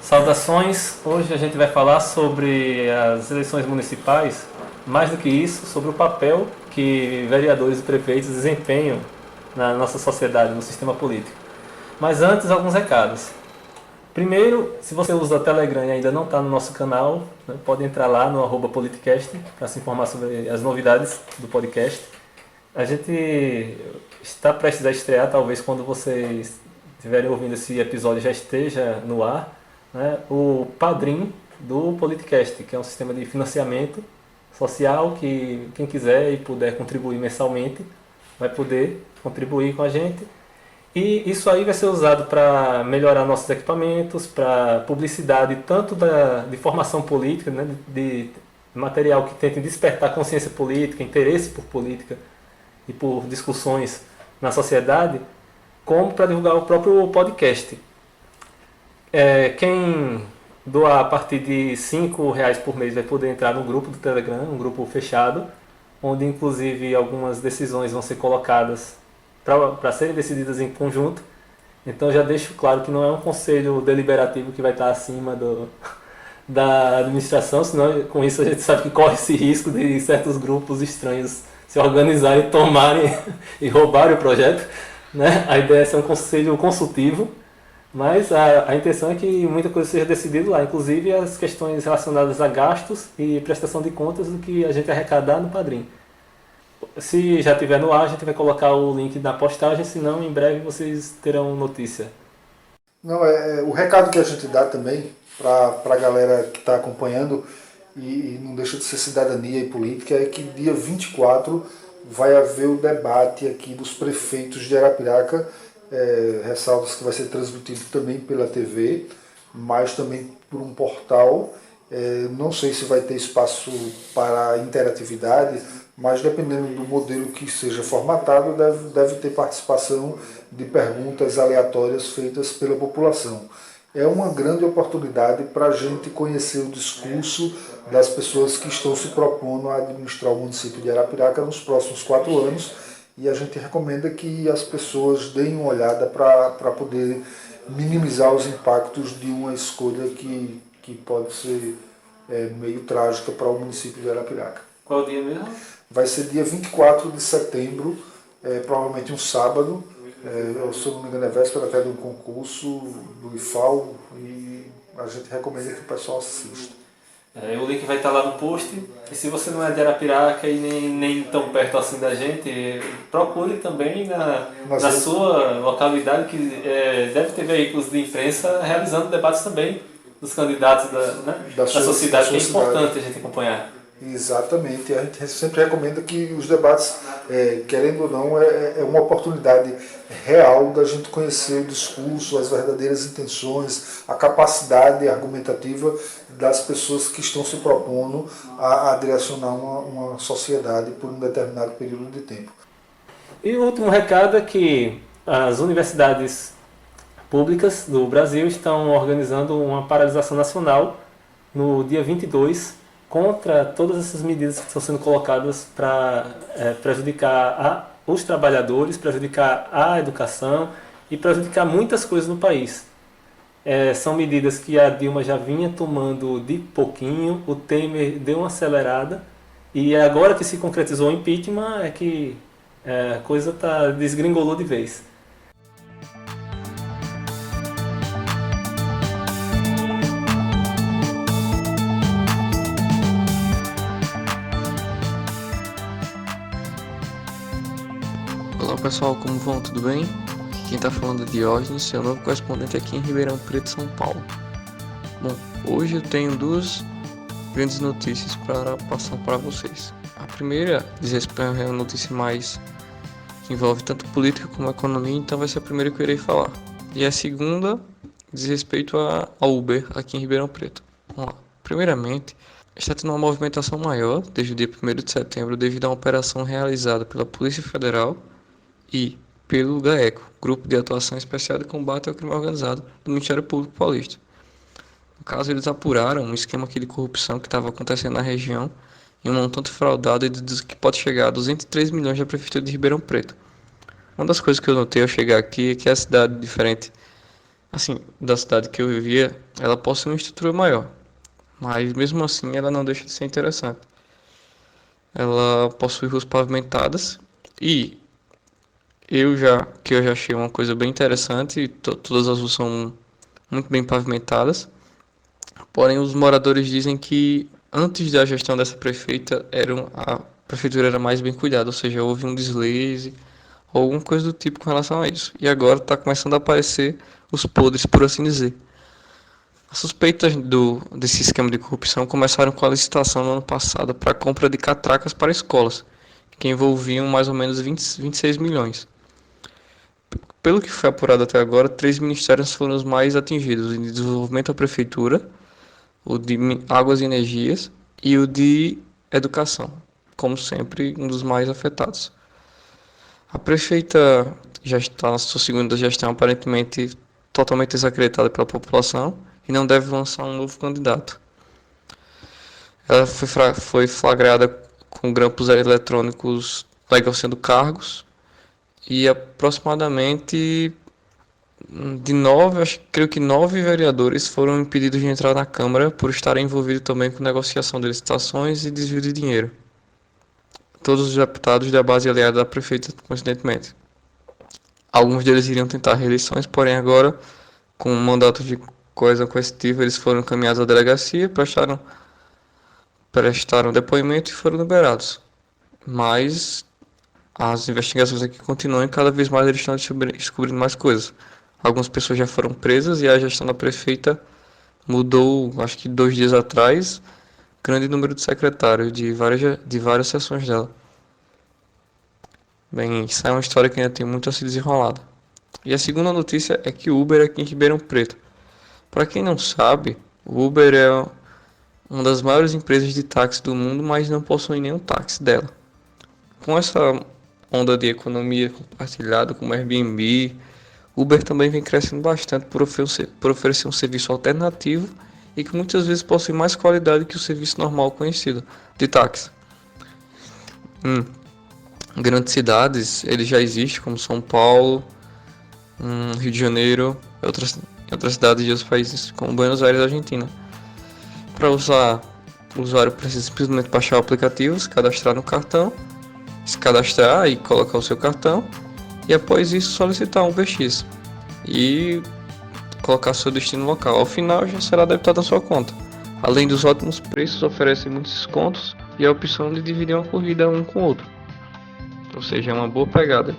Saudações! Hoje a gente vai falar sobre as eleições municipais, mais do que isso, sobre o papel que vereadores e prefeitos desempenham na nossa sociedade, no sistema político. Mas antes, alguns recados. Primeiro, se você usa o Telegram e ainda não está no nosso canal, né, pode entrar lá no @politicast para se informar sobre as novidades do podcast. A gente está prestes a estrear, talvez quando vocês estiverem ouvindo esse episódio já esteja no ar, né, o Padrim do Politicast, que é um sistema de financiamento social que quem quiser e puder contribuir mensalmente vai poder contribuir com a gente. E isso aí vai ser usado para melhorar nossos equipamentos, para publicidade tanto de formação política, né, de material que tente despertar consciência política, interesse por política e por discussões na sociedade, como para divulgar o próprio podcast. Quem doar a partir de R$ 5 por mês vai poder entrar no grupo do Telegram, um grupo fechado, onde inclusive algumas decisões vão ser colocadas para serem decididas em conjunto. Então já deixo claro que não é um conselho deliberativo que vai estar acima da administração, senão com isso a gente sabe que corre esse risco de certos grupos estranhos se organizarem, tomarem e roubarem o projeto, né? A ideia é ser um conselho consultivo, mas a intenção é que muita coisa seja decidida lá, inclusive as questões relacionadas a gastos e prestação de contas do que a gente arrecadar no Padrim. Se já estiver no ar, a gente vai colocar o link na postagem, senão em breve vocês terão notícia. Não, o recado que a gente dá também para a galera que está acompanhando e não deixa de ser cidadania e política é que dia 24 vai haver o debate aqui dos prefeitos de Arapiraca, ressalvas que vai ser transmitido também pela TV, mas também por um portal. Não sei se vai ter espaço para interatividade, mas dependendo do modelo que seja formatado, deve ter participação de perguntas aleatórias feitas pela população. É uma grande oportunidade para a gente conhecer o discurso das pessoas que estão se propondo a administrar o município de Arapiraca nos próximos 4 anos, e a gente recomenda que as pessoas deem uma olhada para poder minimizar os impactos de uma escolha que pode ser meio trágica para o município de Arapiraca. Qual o dia mesmo? Vai ser dia 24 de setembro, provavelmente um sábado, se eu não me engano é véspera até de um concurso do IFAL, e a gente recomenda que o pessoal assista. O link vai estar lá no post, e se você não é de Arapiraca e nem tão perto assim da gente, procure também na sua localidade, que deve ter veículos de imprensa realizando debates também dos candidatos da sociedade, que é importante a gente acompanhar. Exatamente, a gente sempre recomenda que os debates, querendo ou não, é uma oportunidade real da gente conhecer o discurso, as verdadeiras intenções, a capacidade argumentativa das pessoas que estão se propondo a direcionar uma sociedade por um determinado período de tempo. E o último recado é que as universidades públicas do Brasil estão organizando uma paralisação nacional no dia 22 contra todas essas medidas que estão sendo colocadas para prejudicar os trabalhadores, prejudicar a educação e prejudicar muitas coisas no país. São medidas que a Dilma já vinha tomando de pouquinho, o Temer deu uma acelerada, e agora que se concretizou o impeachment é que a coisa desgringolou de vez. Olá pessoal, como vão? Tudo bem? Aqui quem está falando é Diógenes, seu novo correspondente aqui em Ribeirão Preto, São Paulo. Bom, hoje eu tenho 2 grandes notícias para passar para vocês. A primeira diz respeito a uma notícia mais que envolve tanto política como economia, então vai ser a primeira que eu irei falar. E a segunda diz respeito a Uber aqui em Ribeirão Preto. Vamos lá. Primeiramente, está tendo uma movimentação maior desde o dia 1º de setembro devido a uma operação realizada pela Polícia Federal e pelo GAECO, Grupo de Atuação Especial de Combate ao Crime Organizado do Ministério Público Paulista. No caso, eles apuraram um esquema de corrupção que estava acontecendo na região em um montante fraudado que pode chegar a 203 milhões da Prefeitura de Ribeirão Preto. Uma das coisas que eu notei ao chegar aqui é que a cidade, diferente assim, da cidade que eu vivia, ela possui uma estrutura maior, mas mesmo assim ela não deixa de ser interessante. Ela possui ruas pavimentadas e eu já achei uma coisa bem interessante, todas as ruas são muito bem pavimentadas. Porém, os moradores dizem que antes da gestão dessa prefeita, a prefeitura era mais bem cuidada, ou seja, houve um deslize ou alguma coisa do tipo com relação a isso. E agora está começando a aparecer os podres, por assim dizer. As suspeitas desse esquema de corrupção começaram com a licitação no ano passado para a compra de catracas para escolas, que envolviam mais ou menos 26 milhões. Pelo que foi apurado até agora, três ministérios foram os mais atingidos: o de desenvolvimento da prefeitura, o de águas e energias e o de educação, como sempre, um dos mais afetados. A prefeita já está na sua segunda gestão, aparentemente totalmente desacreditada pela população e não deve lançar um novo candidato. Ela foi flagrada com grampos eletrônicos negociando cargos e aproximadamente creio que 9 vereadores foram impedidos de entrar na Câmara por estarem envolvidos também com negociação de licitações e desvio de dinheiro. Todos os deputados da base aliada da prefeita, coincidentemente. Alguns deles iriam tentar reeleições, porém agora, com um mandato de coesão coercitiva, eles foram encaminhados à delegacia, prestaram depoimento e foram liberados. Mas as investigações aqui continuam e cada vez mais eles estão descobrindo mais coisas. Algumas pessoas já foram presas e a gestão da prefeita mudou, acho que 2 dias atrás, grande número de secretários de várias seções dela. Bem, isso é uma história que ainda tem muito a se desenrolar. E a segunda notícia é que o Uber é aqui em Ribeirão Preto. Para quem não sabe, o Uber é uma das maiores empresas de táxi do mundo, mas não possui nenhum táxi dela. Com essa onda de economia compartilhada como Airbnb, Uber também vem crescendo bastante por oferecer um serviço alternativo e que muitas vezes possui mais qualidade que o serviço normal conhecido de táxi. Em grandes cidades ele já existe, como São Paulo, Rio de Janeiro e outras cidades de outros países, como Buenos Aires, Argentina. Para usar, o usuário precisa simplesmente baixar o aplicativo, se cadastrar e colocar o seu cartão, e após isso solicitar um VX e colocar seu destino local. Ao final já será debitado na sua conta. Além dos ótimos preços, oferecem muitos descontos e a opção de dividir uma corrida um com o outro. Ou seja, é uma boa pegada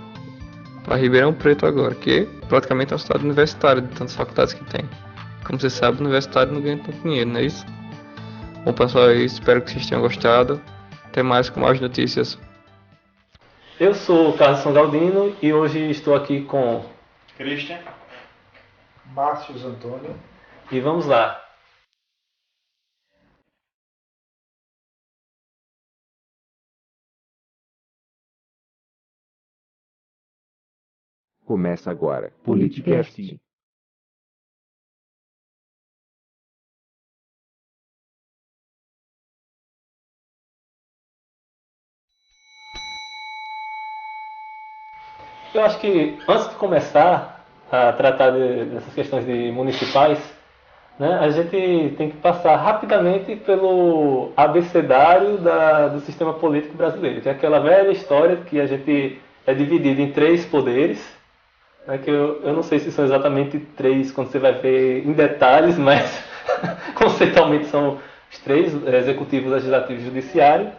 para Ribeirão Preto agora, que praticamente é uma cidade universitária de tantas faculdades que tem. Como você sabe, o universitário não ganha tanto dinheiro, não é isso? Bom pessoal, é isso. Espero que vocês tenham gostado. Até mais com mais notícias. Eu sou o Carlos Galdino e hoje estou aqui com Christian. Márcio Antônio. e vamos lá. Começa agora. Politicast. Eu acho que antes de começar a tratar dessas questões de municipais, né, a gente tem que passar rapidamente pelo abecedário do sistema político brasileiro, que é aquela velha história que a gente é dividido em 3 poderes, né, que eu não sei se são exatamente 3 quando você vai ver em detalhes, mas conceitualmente são os 3, executivo, legislativo e judiciário.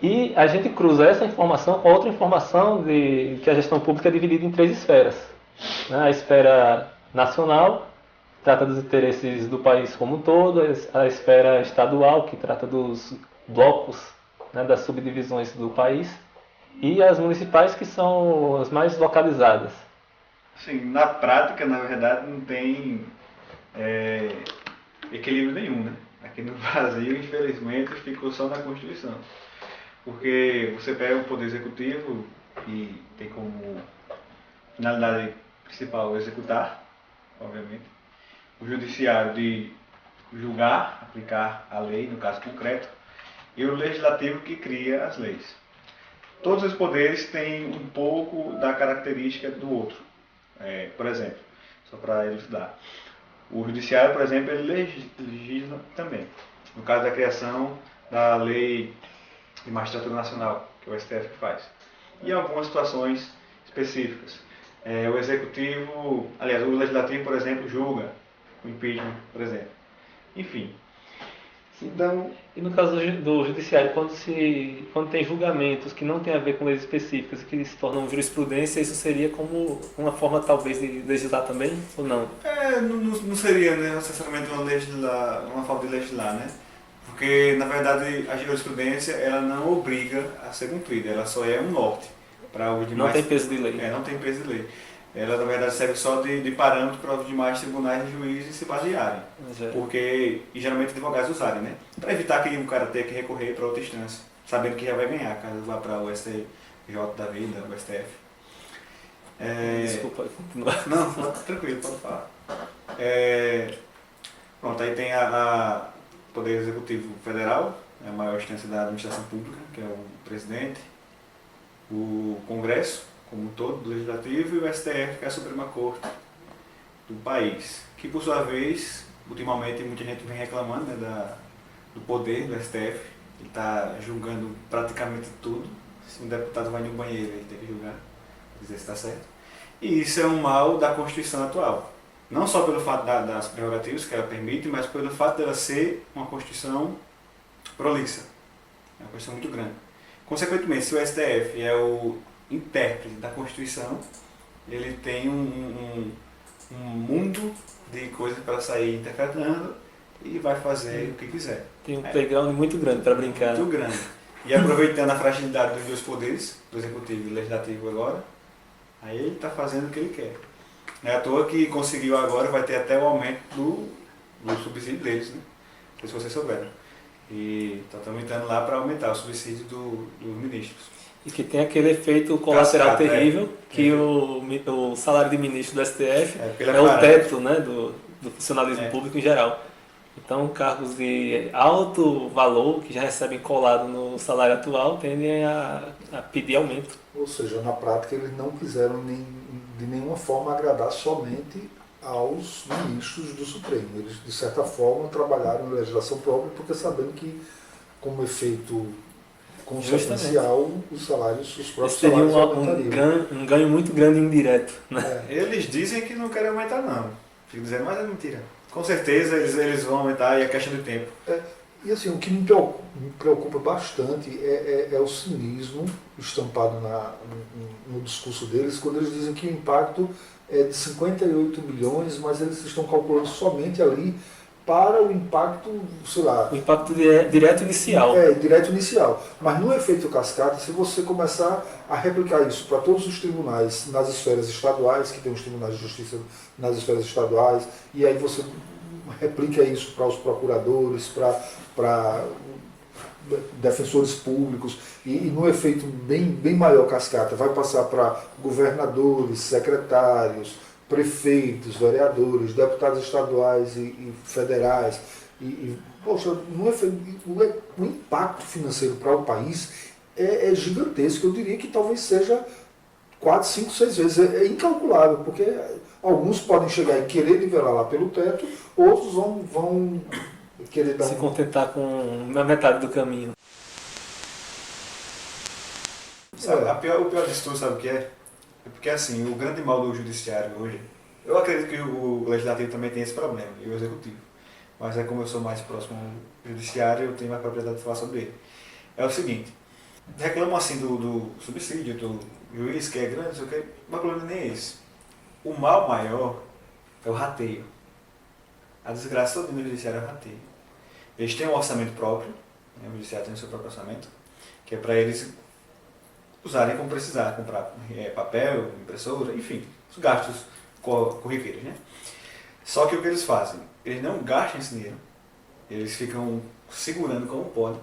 E a gente cruza essa informação com outra informação de que a gestão pública é dividida em 3 esferas. Né? A esfera nacional trata dos interesses do país como um todo, a esfera estadual, que trata dos blocos, né, das subdivisões do país, e as municipais, que são as mais localizadas. Sim, na prática, na verdade, não tem equilíbrio nenhum, né? Aqui no Brasil, infelizmente, ficou só na Constituição. Porque você pega o Poder Executivo e tem como finalidade principal executar, obviamente. O Judiciário de julgar, aplicar a lei, no caso concreto. E o Legislativo que cria as leis. Todos os poderes têm um pouco da característica do outro. Por exemplo, só para elucidar. O Judiciário, por exemplo, ele legisla também. No caso da criação da Lei de Magistratura Nacional, que é o STF que faz. E algumas situações específicas. O Executivo, aliás, o Legislativo, por exemplo, julga o impeachment, por exemplo. Enfim. Então, e no caso do judiciário, quando tem julgamentos que não têm a ver com leis específicas e que se tornam jurisprudência, isso seria como uma forma talvez de legislar também, ou não? Não seria, né, necessariamente uma forma de legislar, né? Porque, na verdade, a jurisprudência ela não obriga a ser cumprida, ela só é um norte para os demais. Não tem peso de lei. Não tem peso de lei. Ela, na verdade, serve só de parâmetro para os demais tribunais e juízes se basearem. Porque, e geralmente, advogados usarem, né? Para evitar que o cara tenha que recorrer para outra instância, sabendo que já vai ganhar, caso vá para o STJ da vida, o STF. Desculpa, continua. Não, tranquilo, pode falar. Pronto, aí tem o Poder Executivo Federal, a maior instância da administração pública, que é o presidente, o Congresso, como um todo, do Legislativo, e o STF, que é a Suprema Corte do país, que por sua vez, ultimamente muita gente vem reclamando, né, do poder do STF, ele está julgando praticamente tudo. Se um deputado vai no banheiro, ele tem que julgar, dizer se está certo. E isso é um mal da Constituição atual. Não só pelo fato das prerrogativas que ela permite, mas pelo fato dela ser uma Constituição prolixa. É uma Constituição muito grande. Consequentemente, se o STF é o intérprete da Constituição, ele tem um mundo de coisas para sair interpretando e vai fazer o que quiser. Tem um playground muito grande para brincar. Muito grande. E aproveitando a fragilidade dos dois poderes, do Executivo e do Legislativo agora, aí ele está fazendo o que ele quer. Não é à toa que conseguiu agora, vai ter até o aumento do subsídio deles, né? Não sei se vocês souberam. E está tramitando lá para aumentar o subsídio dos ministros. E que tem aquele efeito colateral Cascata, terrível, que o salário de ministro do STF é o teto, né, do funcionalismo público em geral. Então, cargos de alto valor, que já recebem colado no salário atual, tendem a pedir aumento. Ou seja, na prática eles não quiseram de nenhuma forma agradar somente aos ministros do Supremo. Eles, de certa forma, trabalharam em legislação própria, porque sabendo que, como efeito consequencial, os próprios salários aumentariam. Um ganho muito grande indireto. Né? Eles dizem que não querem aumentar, não. Fico dizendo, mas é mentira. Com certeza eles vão aumentar e é questão de tempo. E assim, o que me preocupa bastante é o cinismo estampado no discurso deles, quando eles dizem que o impacto é de 58 milhões, mas eles estão calculando somente ali para o impacto, sei lá... O impacto direto inicial. Direto inicial. Mas no efeito cascata, se você começar a replicar isso para todos os tribunais nas esferas estaduais, que tem os tribunais de justiça nas esferas estaduais, e aí você replica isso para os procuradores, para defensores públicos, e no efeito bem maior cascata, vai passar para governadores, secretários, prefeitos, vereadores, deputados estaduais e federais. Poxa, o impacto financeiro para o país é gigantesco. Eu diria que talvez seja 4, 5, 6 vezes. É incalculável, porque alguns podem chegar e querer nivelar lá pelo teto, outros vão querer dar se contentar com a metade do caminho. O pior disso tudo, sabe o que é? É porque, assim, o grande mal do judiciário hoje, eu acredito que o legislativo também tem esse problema, e o executivo. Mas como eu sou mais próximo ao judiciário, eu tenho mais propriedade de falar sobre ele. É o seguinte, reclamam assim do subsídio, do juiz que é grande, não sei o que, mas o problema nem é esse. O mal maior é o rateio. A desgraça toda no judiciário é o rateio. Eles têm um orçamento próprio, né? O judiciário tem o seu próprio orçamento, que é para eles usarem como precisar, comprar papel, impressora, enfim, os gastos corriqueiros, né? Só que o que eles fazem? Eles não gastam esse dinheiro, eles ficam segurando como podem.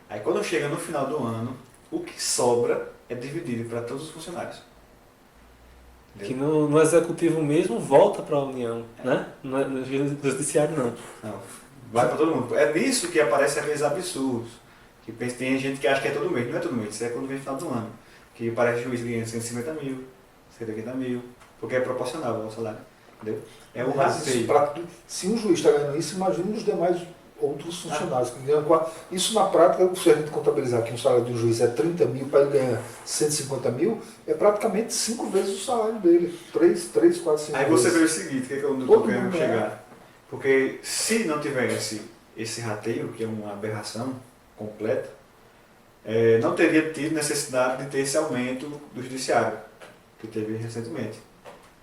Aí quando chega no final do ano, o que sobra é dividido para todos os funcionários. Que no executivo mesmo volta para a União, né? No judiciário não. Não, vai para todo mundo. É nisso que aparecem aqueles absurdos. Que tem gente que acha que é todo mês, não é todo mês, isso é quando vem no final do ano. Que parece juiz ganhando 150 mil, 180 mil, porque é proporcional ao salário. Entendeu? É um Mas isso, rateio. se um juiz está ganhando isso, imagine os demais outros funcionários que ganham isso na prática, se a gente contabilizar que um salário de um juiz é 30 mil para ele ganhar 150 mil, é praticamente 5 vezes o salário dele. 3, 4, 5 Aí vezes. você vê o seguinte, que é que eu não estou querendo chegar. Porque se não tiver esse rateio, que é uma aberração completa, não teria tido necessidade de ter esse aumento do judiciário, que teve recentemente.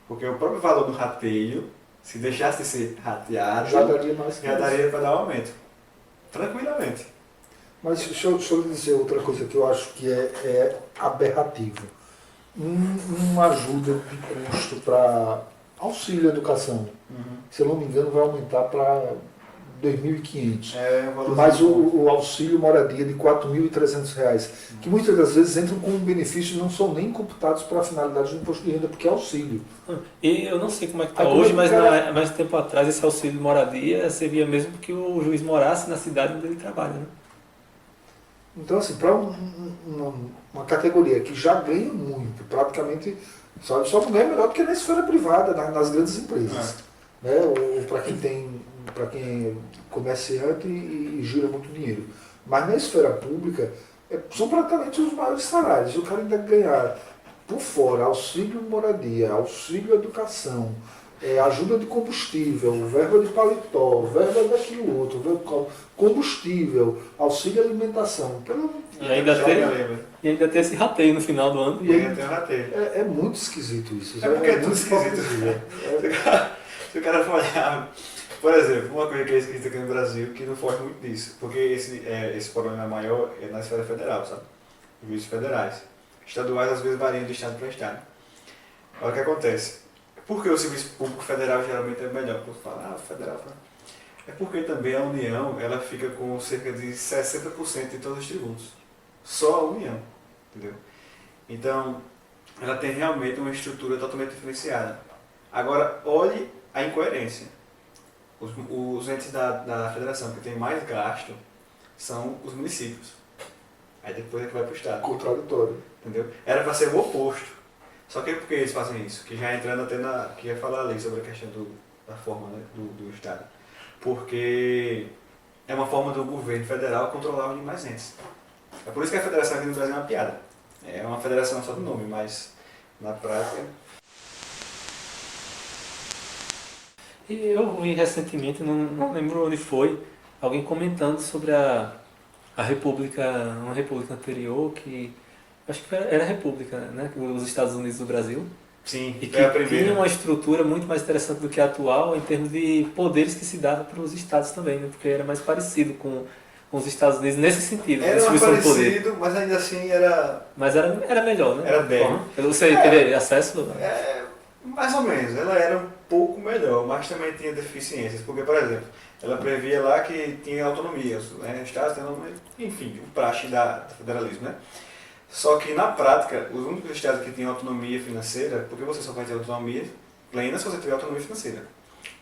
Porque o próprio valor do rateio, se deixasse de ser rateado, já daria mais que já isso. daria para dar um aumento. Tranquilamente. Mas deixa eu lhe dizer outra coisa que eu acho que é aberrativo. Uma ajuda de custo para auxílio à educação, se eu não me engano, vai aumentar para 2.500. Mas o auxílio moradia de R$ 4.300, que muitas das vezes entram com benefícios e não são nem computados para a finalidade do imposto de renda, porque é auxílio. E eu não sei como é que está hoje, mas mais tempo atrás esse auxílio de moradia servia mesmo que o juiz morasse na cidade onde ele trabalha, né? Então, assim, para uma categoria que já ganha muito, praticamente, só ganha melhor do que na esfera privada, nas grandes empresas. Né? Ou para quem é comerciante e gira muito dinheiro. Mas na esfera pública, são praticamente os maiores salários. O cara ainda ganhar por fora auxílio moradia, auxílio educação, ajuda de combustível, verba de paletó, verba daquilo outro, combustível, auxílio alimentação. E ainda tem esse rateio no final do ano. E ainda tem um rateio. É muito esquisito isso. Porque é tudo esquisito. Se o cara for olhar, por exemplo, uma coisa que é esquisita aqui no Brasil, que não foge muito disso, porque esse problema maior é na esfera federal, sabe? Juízes federais. Estaduais às vezes variam de estado para estado. Olha o que acontece. Por que o serviço público federal geralmente é melhor? Por falar, federal. É porque também a União ela fica com cerca de 60% de todos os tributos. Só a União. Entendeu? Então, ela tem realmente uma estrutura totalmente diferenciada. Agora, olhe a incoerência. Os entes da federação que tem mais gasto são os municípios. Aí depois é que vai para o Estado. Contraditório. Entendeu? Era para ser o oposto. Só que por que eles fazem isso? Que já entrando até que ia falar ali sobre a questão da forma, né, do Estado. Porque é uma forma do governo federal controlar os demais entes. É por isso que a federação aqui no Brasil é uma piada. É uma federação só do nome, mas na prática... E eu vi recentemente, não lembro onde foi, alguém comentando sobre uma república anterior que acho que era a república, né? Os Estados Unidos do Brasil. Sim, e que tinha uma estrutura muito mais interessante do que a atual em termos de poderes que se dava para os estados também, né? Porque era mais parecido com os Estados Unidos nesse sentido. Era mais parecido, mas ainda assim era... Mas era melhor, né? Era bem. Você teve acesso? Mais ou menos, ela era um pouco melhor, mas também tinha deficiências, porque, por exemplo, ela previa lá que tinha autonomia, né? Os estados têm autonomia, enfim, o praxe do federalismo, né? Só que na prática, os únicos estados que tinham autonomia financeira, porque você só vai ter autonomia plena se você tiver autonomia financeira,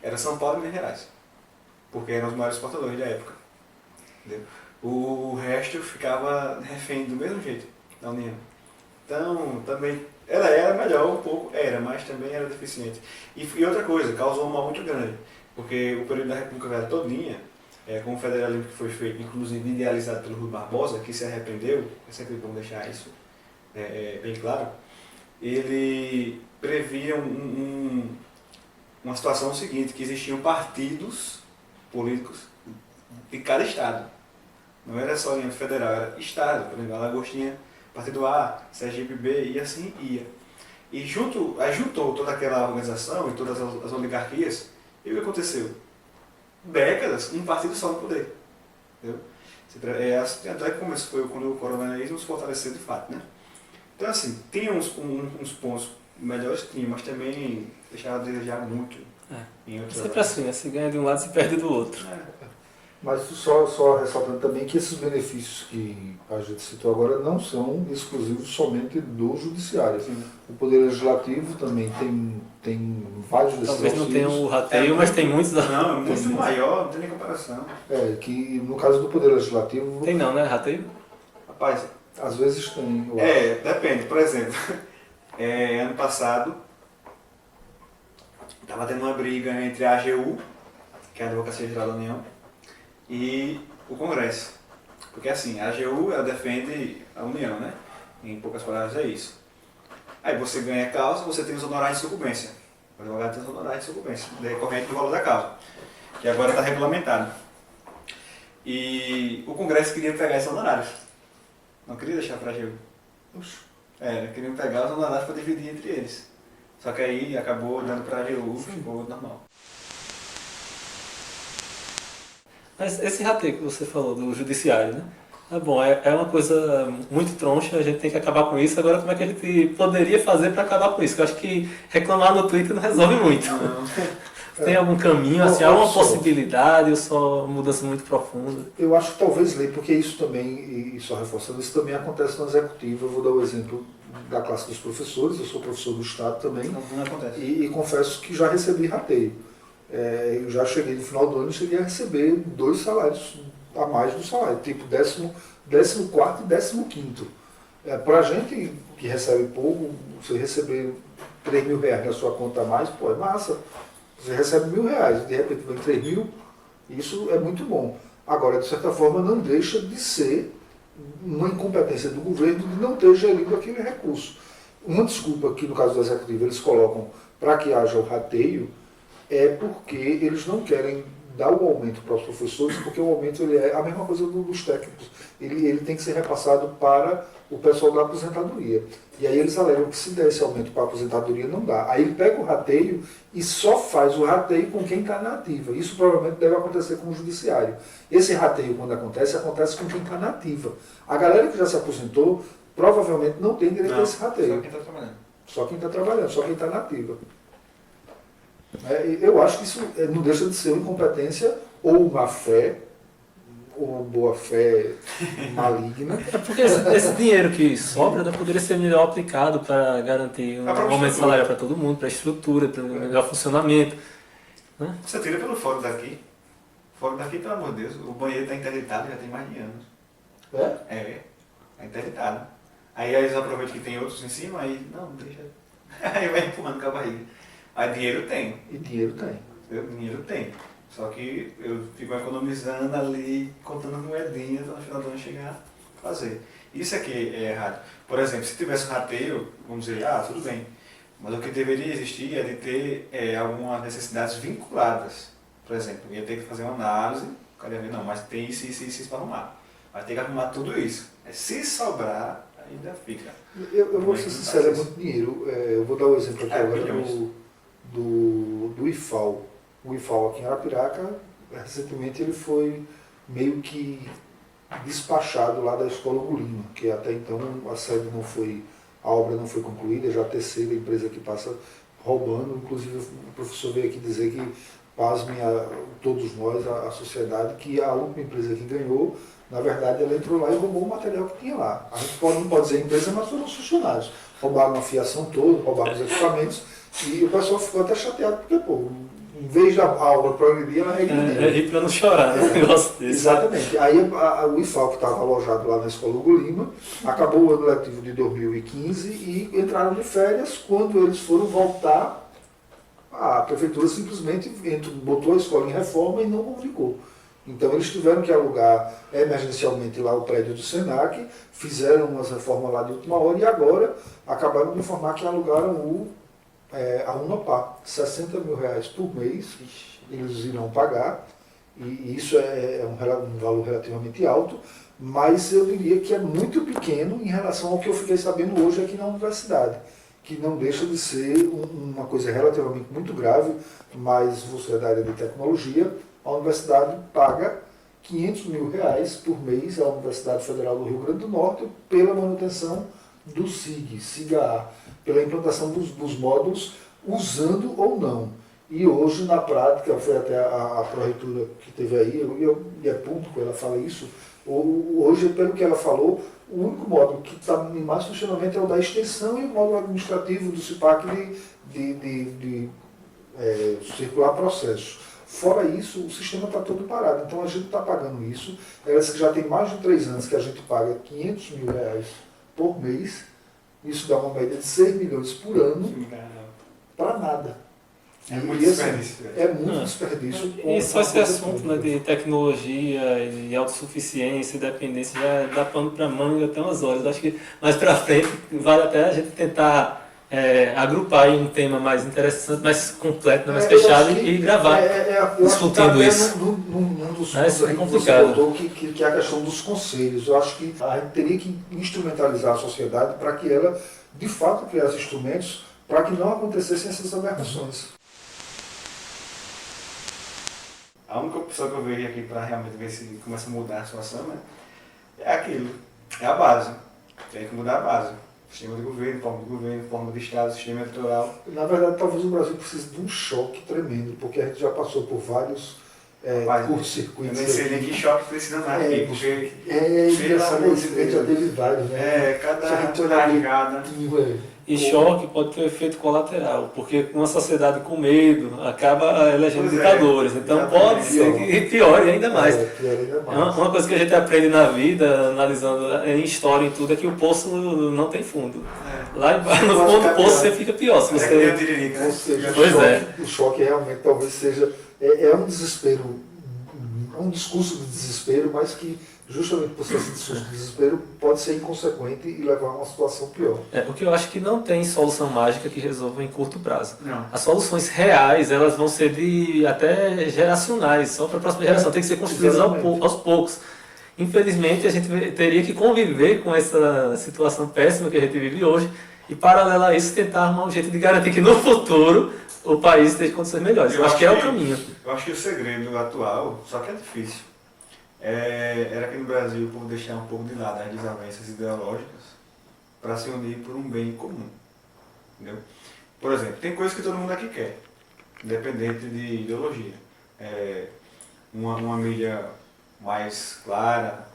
era São Paulo e Minas Gerais, porque eram os maiores exportadores da época. Entendeu? O resto ficava refém do mesmo jeito da União. Então, também, ela era melhor um pouco, mas também era deficiente. E outra coisa, causou um mal muito grande, porque o período da República Velha todinha, com o federalismo que foi feito, inclusive idealizado pelo Rui Barbosa, que se arrependeu, é sempre bom deixar isso bem claro, ele previa uma situação seguinte, que existiam partidos políticos de cada estado. Não era só União Federal, era estado. Por exemplo, Alagoas tinha partido A, Sergipe B, e assim ia. E juntou toda aquela organização e todas as oligarquias, e o que aconteceu? Décadas, um partido só no poder. Entendeu? Até que começou quando o coronelismo se fortaleceu de fato, né? Então, assim, tinha uns pontos melhores, mas também deixava a desejar muito. Em outros sempre assim, né? Se ganha de um lado, se perde do outro. Mas só ressaltando também que esses benefícios que a gente citou agora não são exclusivos somente do judiciário. Sim. O Poder Legislativo também tem vários desses Talvez não tenha auxílios. o rateio, mas tem muitos. Não, muito maior, não tem nem comparação. Que no caso do Poder Legislativo... Tem não, né? Rateio? Rapaz... Às vezes tem. Depende. Por exemplo, ano passado, estava tendo uma briga entre a AGU, que é a Advocacia Geral da União, e o Congresso. Porque assim, a AGU ela defende a União, né? Em poucas palavras é isso. Aí você ganha a causa, você tem os honorários de sucumbência. O advogado tem os honorários de sucumbência, decorrente do valor da causa, que agora está regulamentado. E o Congresso queria pegar esses honorários. Não queria deixar para a AGU. Queriam pegar os honorários para dividir entre eles. Só que aí acabou dando para a AGU, ficou normal. Mas esse rateio que você falou do judiciário, né? Bom, é uma coisa muito troncha, a gente tem que acabar com isso. Agora, como é que a gente poderia fazer para acabar com isso? Eu acho que reclamar no Twitter não resolve muito. Não. Tem algum caminho, assim, alguma possibilidade ou só mudança muito profunda? Eu acho que talvez lei, porque isso também, e só reforçando, isso também acontece no executivo. Eu vou dar o exemplo da classe dos professores, eu sou professor do Estado também, não acontece. E confesso que já recebi rateio. Eu já cheguei no final do ano e cheguei a receber 2 salários a mais do salário, tipo 14º e 15º. Para a gente que recebe pouco, você receber R$3.000 na sua conta a mais, pô, é massa. Você recebe R$1.000, de repente vem 3.000, isso é muito bom. Agora, de certa forma, não deixa de ser uma incompetência do governo de não ter gerido aquele recurso. Uma desculpa que, no caso do Executivo, eles colocam para que haja o rateio é porque eles não querem dar o aumento para os professores, porque o aumento ele é a mesma coisa dos técnicos. Ele tem que ser repassado para o pessoal da aposentadoria. E aí eles alegam que se der esse aumento para a aposentadoria, não dá. Aí ele pega o rateio e só faz o rateio com quem está na ativa. Isso provavelmente deve acontecer com o judiciário. Esse rateio, quando acontece com quem está na ativa. A galera que já se aposentou, provavelmente não tem direito a esse rateio. Só quem está trabalhando. Só quem está trabalhando, só quem está na ativa. Eu acho que isso não deixa de ser uma incompetência ou má fé, ou uma boa fé maligna. Porque esse dinheiro que sobra, né, poderia ser melhor aplicado para garantir um aumento salarial para todo mundo, para a estrutura, para o melhor funcionamento. Né? Você tira pelo fórum daqui. Fórum daqui, pelo amor de Deus, o banheiro está interditado já tem mais de anos. Está interditado. Aí eles aproveitam que tem outros em cima, aí não, deixa. Aí vai empurrando com a barriga. Aí dinheiro tem. E dinheiro tem. Dinheiro tem. Só que eu fico economizando ali, contando moedinhas para no final do ano chegar a fazer. Isso aqui é errado. Por exemplo, se tivesse um rateio, vamos dizer, tudo bem. Mas o que deveria existir é de ter algumas necessidades vinculadas. Por exemplo, ia ter que fazer uma análise, cadê ver? Não, mas tem isso para arrumar. Vai ter que arrumar tudo isso. Se sobrar, ainda fica. Eu vou ser sincero, é muito dinheiro. Eu vou dar o exemplo aqui agora do IFAL. O IFAL aqui em Arapiraca, recentemente ele foi meio que despachado lá da Escola Gulima, que até então a obra não foi concluída, já a terceira empresa que passa roubando. Inclusive o professor veio aqui dizer que, pasmem todos nós, a sociedade, que a última empresa que ganhou, na verdade ela entrou lá e roubou o material que tinha lá. A gente não pode dizer empresa, mas foram os funcionários. Roubaram a fiação toda, roubaram os equipamentos, e o pessoal ficou até chateado, porque, pô, em vez da aula progredir, ela regrediu. É rir para não chorar, né? Negócio desse. Exatamente. Aí o IFAL, que estava alojado lá na Escola Hugo Lima, acabou o ano letivo de 2015 e entraram de férias. Quando eles foram voltar, a prefeitura simplesmente botou a escola em reforma e não comunicou. Então eles tiveram que alugar emergencialmente lá o prédio do Senac, fizeram umas reformas lá de última hora e agora acabaram de informar que alugaram a Unopar, R$60 mil por mês, eles irão pagar, e isso é um valor relativamente alto, mas eu diria que é muito pequeno em relação ao que eu fiquei sabendo hoje aqui na universidade, que não deixa de ser uma coisa relativamente muito grave, mas você é da área de tecnologia, a universidade paga R$500 mil por mês à Universidade Federal do Rio Grande do Norte pela manutenção do SIGA-A, pela implantação dos módulos, usando ou não. E hoje, na prática, foi até a pró-reitora que teve aí, e é público, ela fala isso, hoje, pelo que ela falou, o único módulo que está em mais funcionamento é o da extensão e o módulo administrativo do CIPAC de circular processos. Fora isso, o sistema está todo parado. Então a gente está pagando isso. Ela que já tem mais de 3 anos que a gente paga R$500 mil por mês. Isso dá uma média de 6 milhões por ano para nada. É muito E, assim, desperdício. é muito desperdício. E só esse assunto, né, de tecnologia e autossuficiência, independência, já dá pano para manga até umas horas. Acho que mais para frente vale até a gente tentar agrupar em um tema mais interessante, mais completo, mais fechado e gravar discutindo isso. Num dos Mas pontos é aí que você complicado. botou, que é a questão dos conselhos. Eu acho que a gente teria que instrumentalizar a sociedade para que ela, de fato, criasse instrumentos para que não acontecessem essas aberrações. A única opção que eu vejo aqui para realmente ver se começa a mudar a situação, né, é aquilo, é a base. Tem que mudar a base. Sistema de governo, forma de Estado, sistema eleitoral. Na verdade, talvez o Brasil precise de um choque tremendo, porque a gente já passou por vários curtos-circuitos. Eu nem sei nem que choque precisa mais aqui, porque... engraçado isso, a gente já teve vários, né? Cada largada. E choque pode ter um efeito colateral, porque uma sociedade com medo acaba elegendo ditadores. Então pode ser que piore ainda mais. Uma coisa que a gente aprende na vida, analisando em história e tudo, é que o poço não tem fundo. Lá embaixo, no fundo do poço, você fica pior. Se você... Ou seja, Pois o choque realmente talvez seja... É um desespero, um discurso de desespero, mas que justamente por ser esse discurso de desespero pode ser inconsequente e levar a uma situação pior. O que eu acho que não tem solução mágica que resolva em curto prazo. Não. As soluções reais, elas vão ser até geracionais, só para a próxima geração, tem que ser construídas aos poucos. Infelizmente, a gente teria que conviver com essa situação péssima que a gente vive hoje e, paralelo a isso, tentar arrumar um jeito de garantir que no futuro o país tenha condições melhores. Eu acho que é o caminho. Eu acho que o segredo atual, só que é difícil, era que no Brasil o povo deixar um pouco de lado as desavenças ideológicas para se unir por um bem comum. Entendeu? Por exemplo, tem coisas que todo mundo aqui quer, independente de ideologia. Uma mídia mais clara,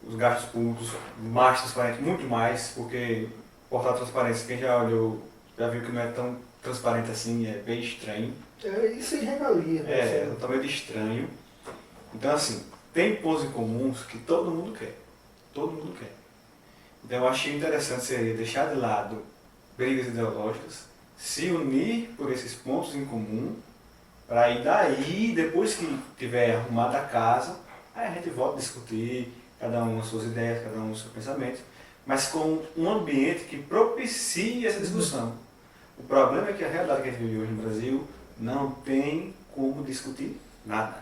os gastos públicos mais transparentes, muito mais, porque o portal de transparência, quem já olhou, já viu que não é tão transparente assim, é bem estranho. Isso é regalia, né? É totalmente estranho. Então, assim, tem pontos em comuns que todo mundo quer. Todo mundo quer. Então, eu achei interessante seria deixar de lado brigas ideológicas, se unir por esses pontos em comum, para ir daí, depois que tiver arrumada a casa, aí a gente volta a discutir, cada um as suas ideias, cada um os seus pensamentos, mas com um ambiente que propicie essa discussão. O problema é que a realidade que a gente vive hoje no Brasil não tem como discutir nada.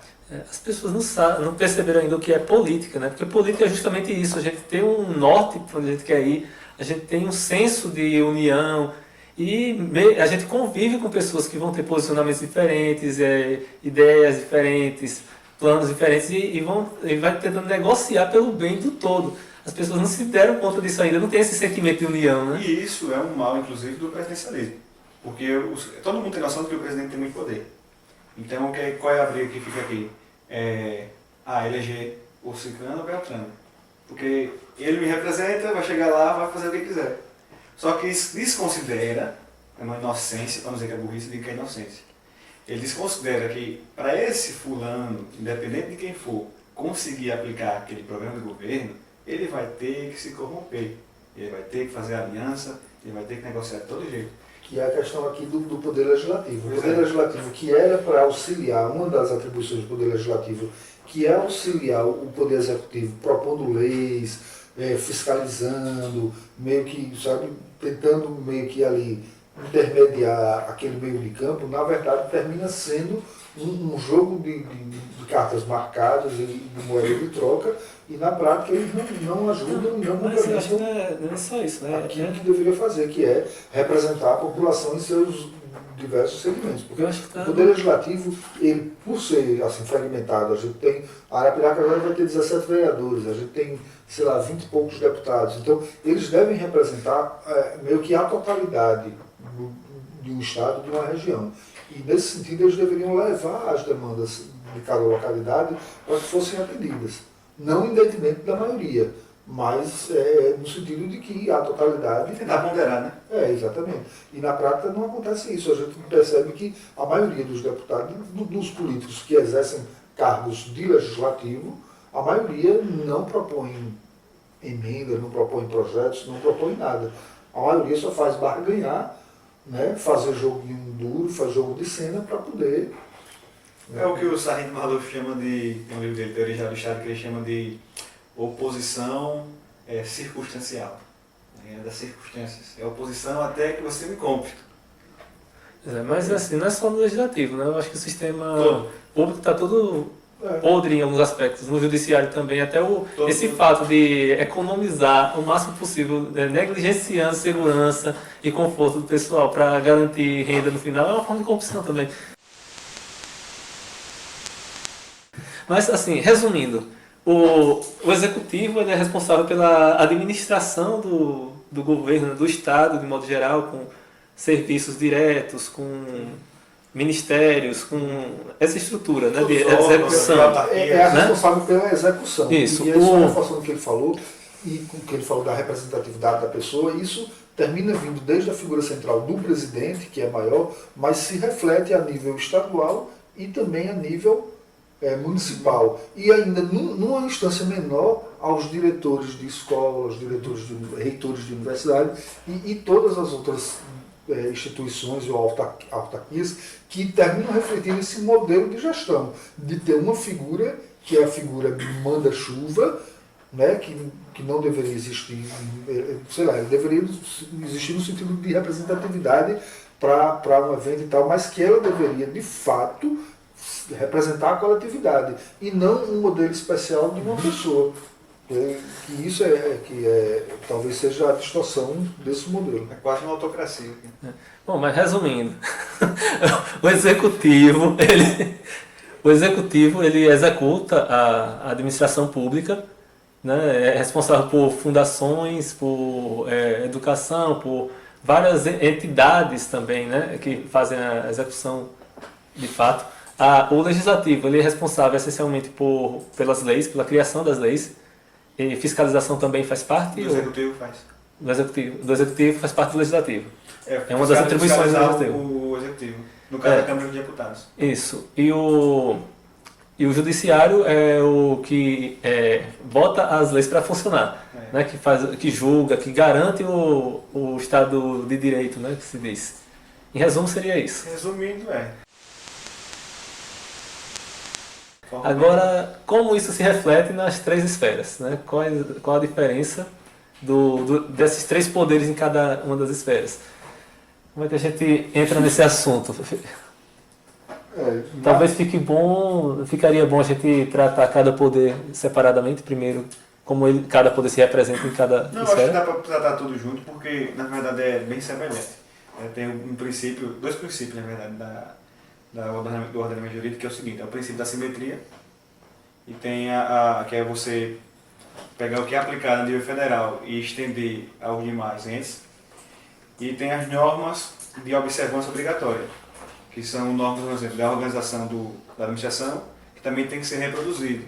As pessoas não perceberam ainda o que é política, né? Porque política é justamente isso, a gente tem um norte para onde a gente quer ir, a gente tem um senso de união e a gente convive com pessoas que vão ter posicionamentos diferentes, ideias diferentes, planos diferentes e vai tentando negociar pelo bem do todo. As pessoas não se deram conta disso ainda, não tem esse sentimento de união, né? E isso é um mal, inclusive, do presidencialismo. Porque todo mundo tem noção de que o presidente tem muito poder. Então, qual é a briga que fica aqui? Eleger o Ciclano ou Beltrano. Porque ele me representa, vai chegar lá, vai fazer o que quiser. Só que isso desconsidera, é uma inocência, para não dizer que é burrice, digo que é inocência. Ele desconsidera que para esse fulano, independente de quem for, conseguir aplicar aquele programa de governo, ele vai ter que se corromper. Ele vai ter que fazer aliança, ele vai ter que negociar de todo jeito. Que é a questão aqui do Poder Legislativo. O Poder Legislativo, que era para auxiliar, uma das atribuições do Poder Legislativo, que é auxiliar o Poder Executivo propondo leis, fiscalizando, meio que, sabe, tentando meio que ali intermediar aquele meio de campo, na verdade termina sendo um jogo de cartas marcadas e de moeda de troca, e na prática eles não ajudam e não Mas eu acho que não é só isso, né? aquilo que deveria fazer, que é representar a população em seus diversos segmentos. Porque o Poder Legislativo, ele, por ser assim, fragmentado, a gente tem, a Arapiraca agora vai ter 17 vereadores, a gente tem, sei lá, 20 e poucos deputados. Então, eles devem representar meio que a totalidade de um estado, de uma região. E, nesse sentido, eles deveriam levar as demandas de cada localidade para que fossem atendidas. Não em detrimento da maioria, mas no sentido de que a totalidade... Tentar ponderar, né? Exatamente. E na prática não acontece isso. A gente percebe que a maioria dos deputados, dos políticos que exercem cargos de legislativo, a maioria não propõe emendas, não propõe projetos, não propõe nada. A maioria só faz barganhar, né? Fazer joguinho duro, fazer jogo de cena para poder... É o que o Sargento Maluf chama de, tem um livro dele, Teoria Geral do Estado, que ele chama de oposição circunstancial. É das circunstâncias. É oposição até que você me compre. Mas assim, não é só no legislativo, né? Eu acho que o sistema Todo. público está todo podre em alguns aspectos. No judiciário também, até esse Todo. fato de economizar o máximo possível, negligenciando segurança e conforto do pessoal para garantir renda no final, é uma forma de corrupção também. Mas assim, resumindo, o executivo ele é responsável pela administração do governo, do Estado, de modo geral, com serviços diretos, com ministérios, com essa estrutura, né, de execução. É a responsável pela execução. Isso. E aí, só reforçando o que ele falou, e com o que ele falou da representatividade da pessoa, isso termina vindo desde a figura central do presidente, que é maior, mas se reflete a nível estadual e também a nível municipal. E ainda numa instância menor aos diretores de escola, aos reitores de universidade e todas as outras instituições ou autarquias que terminam refletindo esse modelo de gestão, de ter uma figura que é a figura de manda-chuva, né, que não deveria existir, sei lá, ele deveria existir no sentido de representatividade para um evento e tal, mas que ela deveria, de fato, representar a coletividade e não um modelo especial de uma pessoa. Que isso talvez seja a distorção desse modelo. É quase uma autocracia. Bom, mas resumindo, o executivo ele executa a administração pública, né, é responsável por fundações, por educação, por várias entidades também, né, que fazem a execução de fato. O legislativo ele é responsável essencialmente pelas leis, pela criação das leis, e fiscalização também faz parte. O executivo faz. Do executivo faz parte do legislativo. É uma das atribuições do executivo. O executivo, no caso da Câmara dos Deputados. Isso. E o judiciário é o que bota as leis para funcionar, né? Que julga, que garante o Estado de Direito, né? Que se diz. Em resumo, seria isso. Resumindo, Agora, como isso se reflete nas três esferas? Né? Qual a diferença desses três poderes em cada uma das esferas? Como é que a gente entra nesse assunto? Talvez ficaria bom a gente tratar cada poder separadamente, primeiro, como cada poder se representa em cada esfera. Não, acho que dá para tratar tudo junto, porque na verdade é bem semelhante. Tem dois princípios, na verdade, do ordenamento jurídico, que é o seguinte: é o princípio da simetria, e tem que é você pegar o que é aplicado a nível federal e estender aos demais entes, e tem as normas de observância obrigatória, que são normas, por exemplo, da organização da administração, que também tem que ser reproduzido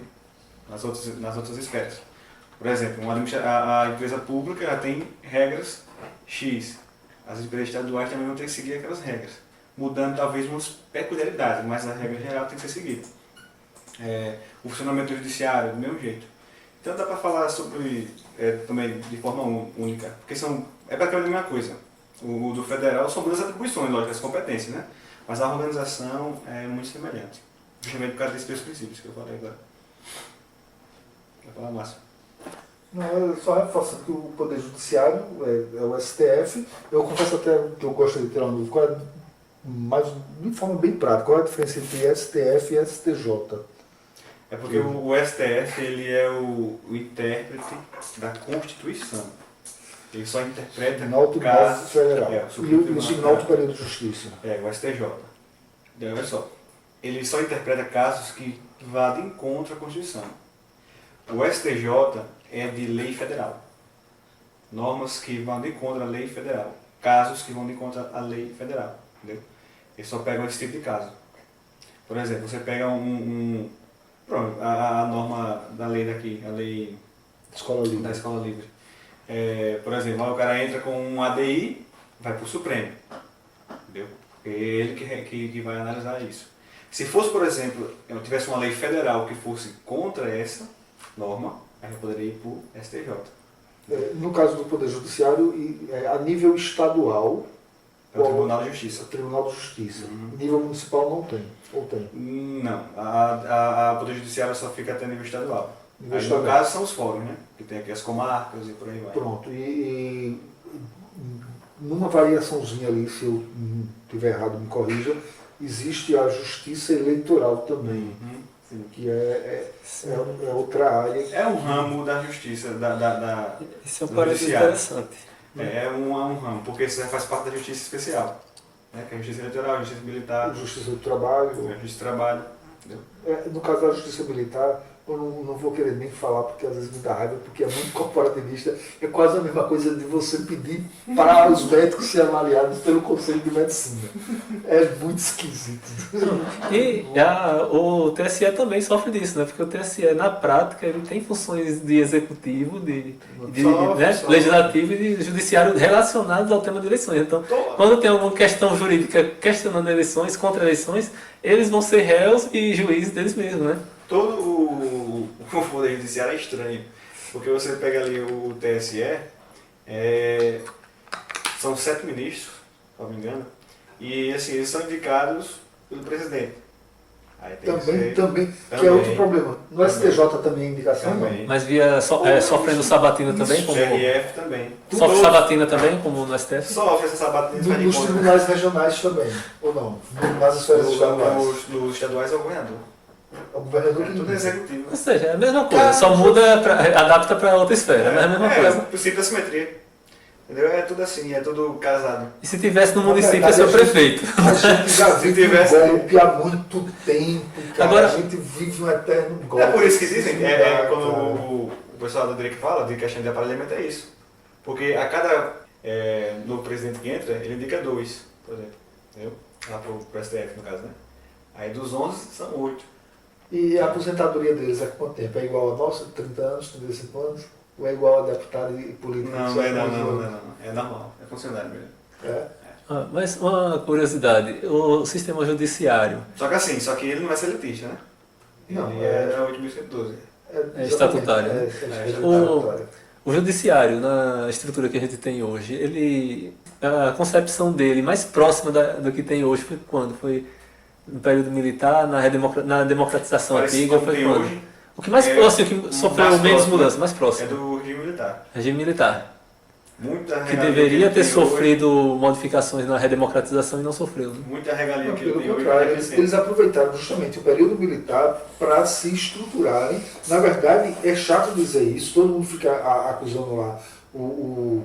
nas outras esferas. Por exemplo, a empresa pública já tem regras X, as empresas estaduais também vão ter que seguir aquelas regras, mudando talvez umas peculiaridades, mas a regra geral tem que ser seguida. O funcionamento do judiciário, do mesmo jeito. Então dá para falar sobre também de forma única, porque é praticamente a mesma coisa. O do federal são duas atribuições, lógico, as competências, né? Mas a organização é muito semelhante, justamente por causa desses dois princípios que eu falei agora. Vai falar, Márcio. Não, só reforçando que o Poder Judiciário é o STF. Eu confesso até que eu gostaria de ter uma dúvida, mas de forma bem prática, qual é a diferença entre STF e STJ? É porque o STF ele é o intérprete da Constituição. Ele só interpreta casos federal. E o Tribunal Superior de Justiça. O STJ. Olha só. Ele só interpreta casos que vão de encontro à Constituição. O STJ é de lei federal. Normas que vão de encontro à lei federal. Casos que vão de encontro à lei federal. Entendeu? Eles só pegam esse tipo de caso. Por exemplo, você pega pronto, a norma da lei daqui, a lei da escola livre. Por exemplo, o cara entra com um ADI, vai para o Supremo. Entendeu? É ele que vai analisar isso. Se fosse, por exemplo, eu tivesse uma lei federal que fosse contra essa norma, aí eu poderia ir para o STJ. No caso do Poder Judiciário, a nível estadual, É o Tribunal de Justiça. o Tribunal de Justiça. Nível municipal não tem, ou tem? Não, a Poder Judiciário só fica até nível estadual. Nível Aí, estadual. no caso são os fóruns, né? Que tem aqui as comarcas e por aí vai. Pronto, e numa variaçãozinha ali, se eu estiver errado, me corrija, existe a Justiça Eleitoral também, Sim. que é outra área. É um ramo da justiça, Isso é um do parênteses judiciário. interessante. É um ramo, porque isso faz parte da justiça especial. Né? Que é a justiça eleitoral, a justiça militar, Justiça do Trabalho. a justiça do trabalho. Entendeu? No caso da Justiça Militar, eu não vou querer nem falar, porque às vezes me dá raiva, porque é muito corporativista. É quase a mesma coisa de você pedir para os médicos serem avaliados pelo Conselho de Medicina. É muito esquisito. E o TSE também sofre disso, né? Porque o TSE, na prática, ele tem funções de executivo, de legislativo e de judiciário relacionadas ao tema de eleições. Então, quando tem alguma questão jurídica questionando eleições, contra eleições, eles vão ser réus e juízes deles mesmos, né? Todo o Poder Judiciário é estranho, porque você pega ali o TSE, são 7 ministros, se não me engano, e assim, eles são indicados pelo presidente. Aí tem Também, que é outro problema. No STJ também é indicação? Também. Mas via sofrendo sabatina também, como GRF também. sofre sabatina também, como no STF? Sofre essa sabatina Não? Nos tribunais regionais também, ou não? Nas esferas estaduais. Nos estaduais é o governador. O governador É que tudo indica. executivo. Ou seja, é a mesma coisa, só muda, adapta para outra esfera, mas é a mesma coisa. É o princípio da simetria. Entendeu? É tudo assim, é tudo casado. E se tivesse no município, verdade, ia ser o a gente- prefeito. A gente já vive tivesse- um golpe há muito tempo, cara. Agora- A gente vive um eterno golpe. É por isso que dizem, quando Cara. o pessoal do direito fala de questão de aparelhamento, é isso. Porque a cada novo presidente que entra, ele indica 2, por exemplo. Entendeu? Lá pro STF, no caso, né? Aí dos 11, são 8. E a aposentadoria deles é quanto tempo? É igual a nossa, 30 anos, 35 anos? Ou é igual a deputado e político? Não, que não é só não, faz não, um- não, não. É normal, é funcionário mesmo. É? Mas uma curiosidade, o sistema judiciário Só que ele não é seletista, né? Não, Ele é 8.112. É estatutário, né? estatutário. O judiciário, na estrutura que a gente tem hoje, a concepção dele mais próxima do que tem hoje foi quando? Foi no período militar, na democratização Parece antiga, como foi tem quando? hoje. O que mais próximo, o que sofreu mais menos próximo, mudança, mais É próximo. do regime militar. Regime militar. Muita Que regalia deveria ele ter tem hoje, sofrido modificações na redemocratização e não sofreu. Né? Muita regalia Não, que ele pelo tem hoje. contrário, vai eles aproveitaram justamente o período militar para se estruturarem. Na verdade, é chato dizer isso, todo mundo fica acusando lá o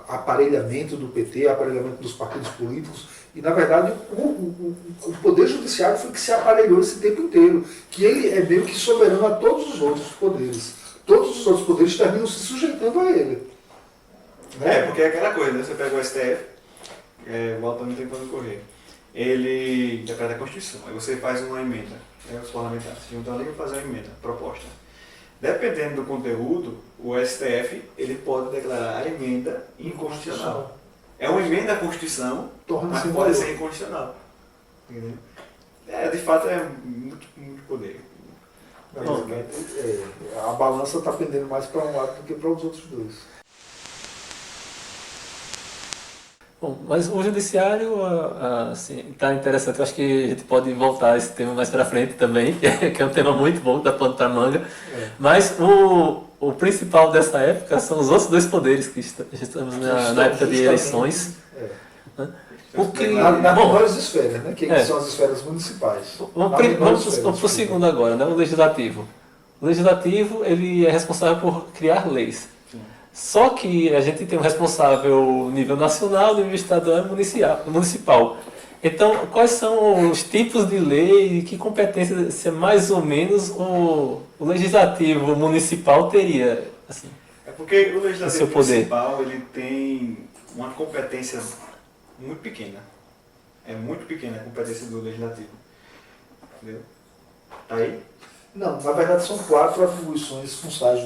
aparelhamento do PT, aparelhamento dos partidos políticos, e na verdade o Poder Judiciário foi que se aparelhou esse tempo inteiro, que ele é meio que soberano a todos os outros poderes. Todos os outros poderes terminam se sujeitando a ele. Né? porque é aquela coisa, né? Você pega o STF, voltando tentando correr, ele interpreta a Constituição, aí você faz uma emenda, os parlamentares se juntam ali e fazem uma emenda, proposta. Dependendo do conteúdo, o STF ele pode declarar a emenda inconstitucional. É uma emenda à Constituição, Torna-se mas pode invalor. ser inconstitucional. Entendeu? De fato é muito poder. A balança está pendendo mais para um lado do que para os outros dois. Bom, mas o judiciário assim, está interessante. Eu acho que a gente pode voltar a esse tema mais para frente também, que é um tema muito bom, da pano para manga. Mas o principal dessa época são os outros dois poderes que estamos na época de eleições. O que, Nas bom, menores esferas, né? Que É. são as esferas municipais. vamos para o segundo agora, né? O legislativo. O legislativo ele é responsável por criar leis. Só que a gente tem um responsável nível nacional, nível estadual e municipal. Então, quais são os tipos de lei e que competências, se é mais ou menos o legislativo municipal teria? Assim, É porque o O seu legislativo poder. municipal ele tem uma competência muito pequena. É muito pequena a competência do legislativo. Entendeu? Tá aí? Não, na verdade são 4 atribuições funçais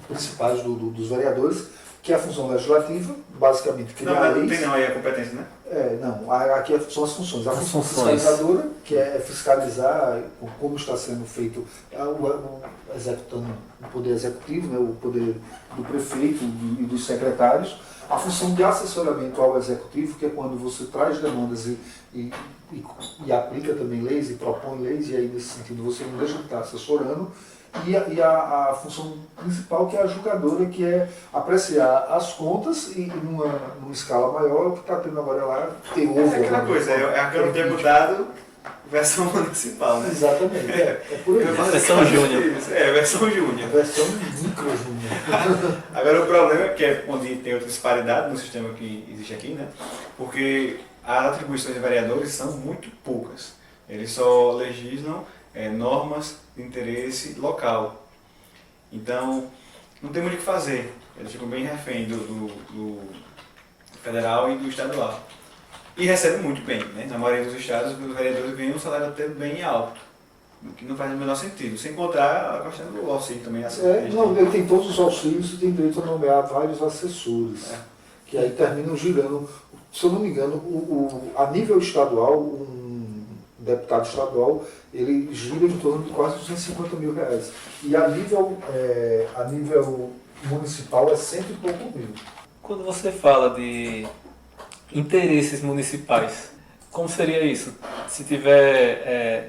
principais dos vereadores, que é a função legislativa, basicamente criar Não leis. tem não aí a competência, né? Não, aqui são as funções. A função funções. fiscalizadora, que é fiscalizar como está sendo feito, executando o poder executivo, né, o poder do prefeito e dos secretários. A função de assessoramento ao executivo, que é quando você traz demandas e aplica também leis e propõe leis, e aí nesse sentido você não deixa de estar assessorando. E a função principal, que é a julgadora, que é apreciar as contas e numa escala maior, o que está tendo agora lá, ter ovo. É aquela coisa, é a Câmara de Deputado versão municipal, né? Exatamente, é por aí. Versão júnior. Versão júnior. Versão micro júnior. Agora o problema é que é onde tem outra disparidade no sistema que existe aqui, né? Porque as atribuições de vereadores são muito poucas. Eles só legislam normas de interesse local. Então, não tem muito o que fazer. Eles ficam bem refém do federal e do estadual. E recebem muito bem, né? Na maioria dos estados, os vereadores ganham um salário até bem alto, o que não faz o menor sentido. Sem contar a questão do auxílio também. Ele tem todos os auxílios e tem direito a nomear vários assessores, que aí terminam girando. Se eu não me engano, a nível estadual, um deputado estadual, ele gira em torno de quase R$250 mil. E a nível municipal é 100 e pouco mil. Quando você fala de interesses municipais, como seria isso? Se tiver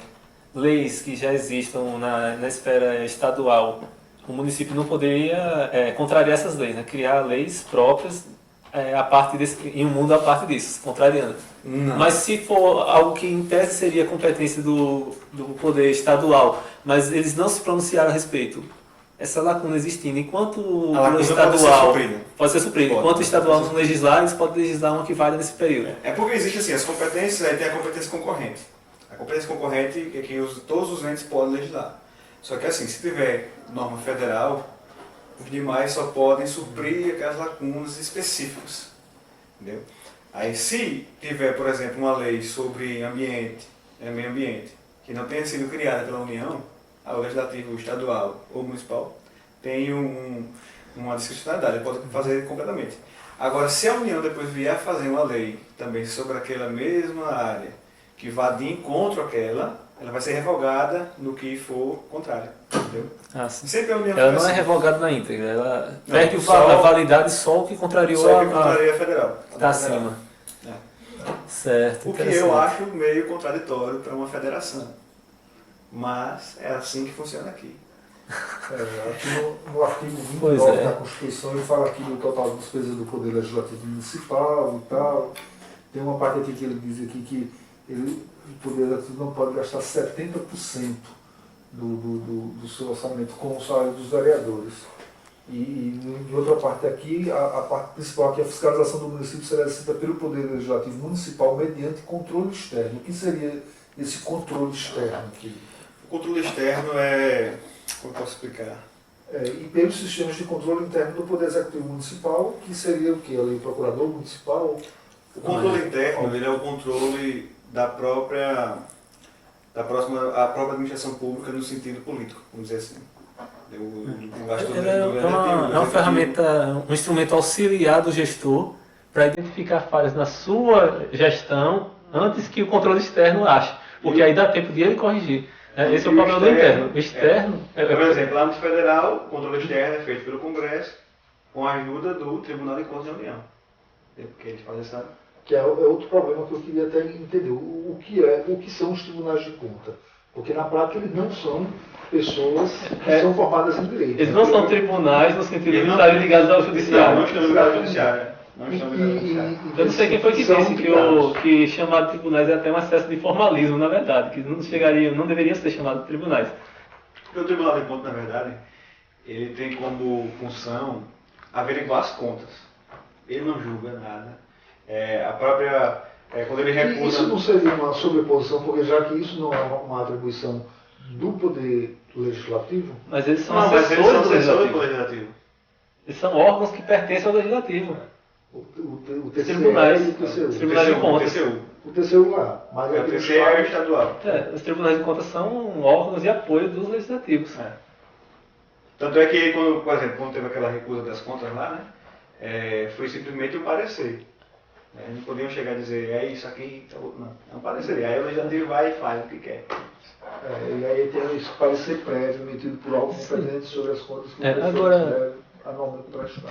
leis que já existam na esfera estadual, o município não poderia contrariar essas leis, né? Criar leis próprias em um mundo à parte disso, contrariando. Não. Mas se for algo que em tese seria competência do poder estadual, mas eles não se pronunciaram a respeito, essa lacuna existindo, enquanto o estadual pode ser suprido, enquanto o estadual não legislar, eles podem legislar uma que valha nesse período. É porque existe assim, as competências, aí tem a competência concorrente. A competência concorrente é que todos os entes podem legislar. Só que assim, se tiver norma federal, os demais só podem suprir aquelas lacunas específicas. Entendeu? Aí se tiver, por exemplo, uma lei sobre meio ambiente, que não tenha sido criada pela União, o legislativo estadual ou municipal tem uma discricionalidade, pode fazer completamente. Agora, se a União depois vier a fazer uma lei também sobre aquela mesma área, que vá de encontro àquela, ela vai ser revogada no que for contrário. Entendeu? Sempre a União ela não é assim. revogada na íntegra, ela perde a validade só o que contrariou a federal. Está acima. Certo. O que eu acho meio contraditório para uma federação. Mas é assim que funciona aqui. Aqui no artigo 29 da Constituição ele fala aqui do total de despesas do Poder Legislativo Municipal e tal. Tem uma parte aqui que ele diz aqui que o Poder Legislativo não pode gastar 70% do seu orçamento com o salário dos vereadores. E em outra parte aqui, a parte principal aqui, a fiscalização do município será exercida pelo Poder Legislativo Municipal mediante controle externo. O que seria esse controle externo aqui? O controle externo é... Como eu posso explicar? E pelos sistemas de controle interno do Poder Executivo Municipal, que seria o quê? Ali, o procurador municipal? O controle interno ele é o controle da própria administração pública no sentido político, vamos dizer assim. É uma ferramenta, um instrumento auxiliar do gestor para identificar falhas na sua gestão antes que o controle externo ache, porque aí dá tempo de ele corrigir. Esse é o problema do interno. O externo... Por exemplo, lá no federal, o controle externo é feito pelo Congresso com a ajuda do Tribunal de Contas da União. Porque eles fazem essa... Que é outro problema que eu queria até entender. O que são os tribunais de conta? Porque na prática eles não são pessoas que são formadas em direito. Eles não são tribunais no sentido de estarem ligados ao judiciário. Não estão ligados ao judiciário. Eu não sei quem foi que disse que chamar de tribunais é até um excesso de formalismo, na verdade, que não deveriam ser chamados de tribunais. Porque o Tribunal de Contas, na verdade, ele tem como função averiguar as contas. Ele não julga nada. Quando ele recusa... Isso não seria uma sobreposição, porque já que isso não é uma atribuição do Poder Legislativo... Mas eles são assessores do Legislativo. Eles são órgãos que pertencem ao Legislativo. O TCE tribunais, e o TCU. Os tribunais de contas. O TCU lá. Mas o TCE é o estadual. Os tribunais de contas são órgãos de apoio dos legislativos. Tanto é que, por exemplo, quando teve aquela recusa das contas lá, né? foi simplesmente um parecer. Não podiam chegar a dizer, é isso aqui, não. É um parecer. Aí o legislativo vai e faz o que quer. E aí tem esse parecer prévio emitido por órgão competente sobre as contas que agora, anualmente prestar.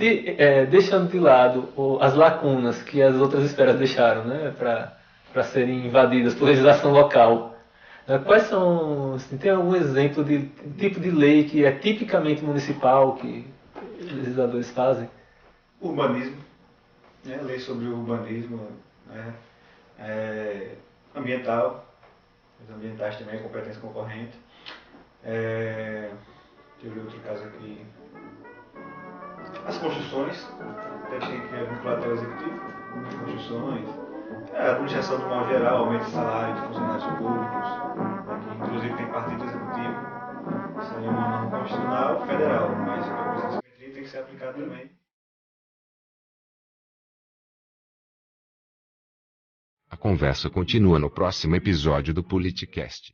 deixando de lado as lacunas que as outras esferas deixaram, né, para serem invadidas por legislação local, quais são, assim, tem algum exemplo de tipo de lei que é tipicamente municipal, que os legisladores fazem? Urbanismo, lei sobre o urbanismo, ambiental, os ambientais também é competência concorrente. Deixa eu ver outro caso aqui. As construções, que é vinculado ao executivo, construções, a administração do modo geral, aumento de salário de funcionários públicos, que inclusive tem partido executivo. Isso aí é uma norma constitucional federal, mas a simetria tem que ser aplicada também. A conversa continua no próximo episódio do Politicast.